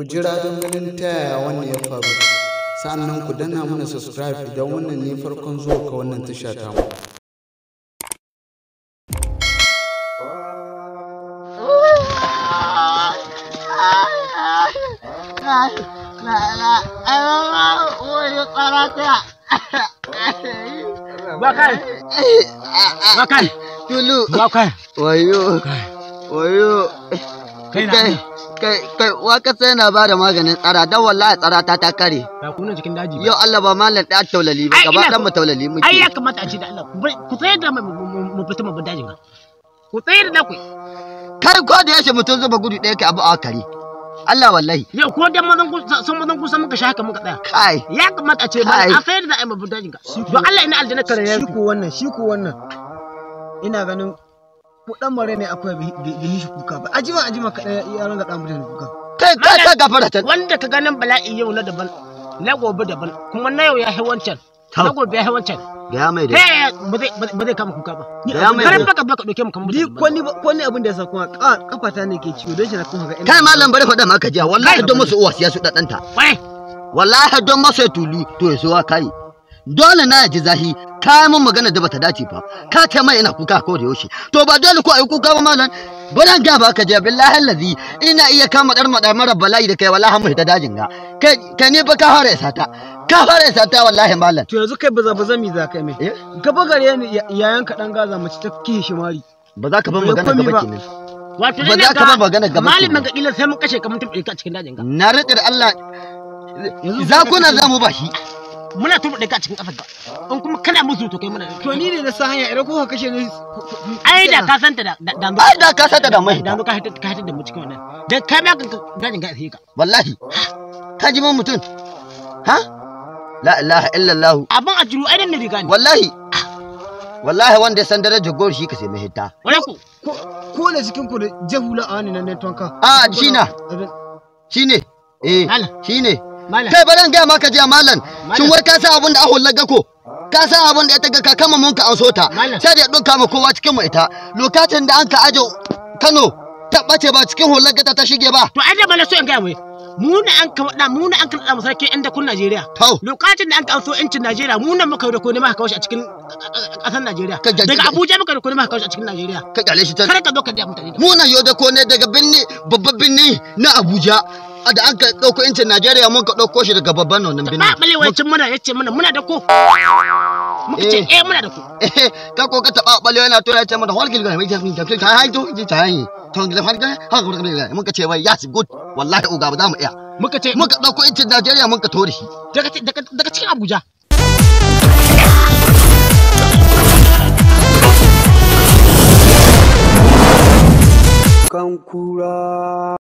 Ku jira don ganin ta yaya wannan ya faru. Sannan ku danna mana subscribe idan wannan ne farkon zuwa ka wannan tasha ta mu. Bakar Tulu Bakar wayo kai waka sai na bada maganin tsara dan wallahi tsara ta kare ba ku nan cikin daji ba yau Allah ba mallan da taulali ba gaba dan mu taulali muke ai ya kamata a ce da Allah ku tsayar da mu fita mu dajin ga ku tsayar da ku kai ko da yace mutun zuba gudu ɗaya kai abu a kare Allah wallahi yau ko dan mazan kusa muka sha haka muka tsaya kai ya kamata a ce ba a tsayar da ai mu dajin ga don Allah ina aljanna kare shi ko wannan ina ganin ku dan mare ne akwai bini shi kuka ba ajima kada ya ranga dan mutane kuka kai ka gafara ta wanda ka ganin bala'i yau na daban na gobe daban kuma na yau ya hai wancan na gobe ya hai wancan ga mai dai ba zai kama kuka ba ga mai kar baka doke mu kamar ko ni abin da yasa kuma kafata ne ke ciwo don shi na kuma ga kai mallam bari faɗa maka jiya wallahi don musu uwa siya su dadanta wallahi don masa tulu to yaso kai dole na ji zahi kai mun magana da bata dace fa ka ce mai ina kuka ko da yaushe to ba dole ko ai kuka ba mallan bari ga ba ka je billahi allazi ina iya kama dar mara bala'i da kai wallahi mu ta dajin ga kai ne ba ka fara sata wallahi mallan to yanzu kai baza mi za kai mai gaba gare ni yayan ka dan gaza mace ta kishi shimari ba za ka bar magana gaba kenan wato ba za ka bar magana gaba malamin ga kila sai mun kashe ka mutum ɗaya cikin dajin ga na rike da Allah za ku na zamu ba shi muna turbuɗe ka cikin ƙasar ba in kuma kana musu to kai muna to ni ne na sa hanya idan ko ka kashe ni ai da ka santa da ai da ka santa da mai da ka hita da mu cikin wannan dan kai ma dajin ga sai ka wallahi ka ji mun mutun ha la ilaha illallah abin a jiru ai dan ne riga ne wallahi wanda ya san darajar gor shi ka sai mai hita ko ne cikin ku da jahula ani nan ne tonka shine shine Malam. Kai baran ga maka jiya malam. Shin wai ka san abin da ahul laga ko? Ka san abin da ya taga ka kama mun ka an sota. Sai da ya duka mu kowa cikin mu ita. Lokacin da an ka ajo Kano ta bace ba cikin hulaga ta shige ba. To ai da bana so in ga mai. Mu ne an ka da mu sarki inda kun Najeriya. Lokacin da an ka so incin Najeriya mu nan muka da ko ne ma ka kawo shi a cikin kasar Najeriya. Daga Abuja muka da ko ne ma ka kawo shi a cikin Najeriya. Ka kale shi ta. Kar ka zo ka da mutane. Mu nan yo da ko ne daga binni babban binni na Abuja. Da an ka ɗauko incin Najeriya mun ka ɗauko shi daga babban nan bini. Ba ɓalewancin yace muna da ko. Muka ce muna da ko. Ka ko ka taɓa ɓalewa yana to ya ce mana holgil ga mai ta hai to ta hai. To gila farga ha ko ga mun ka ce wai yes good wallahi uga ba za mu iya. Muka ɗauko incin Najeriya mun ka tore shi. Daga cikin Abuja. Kan kura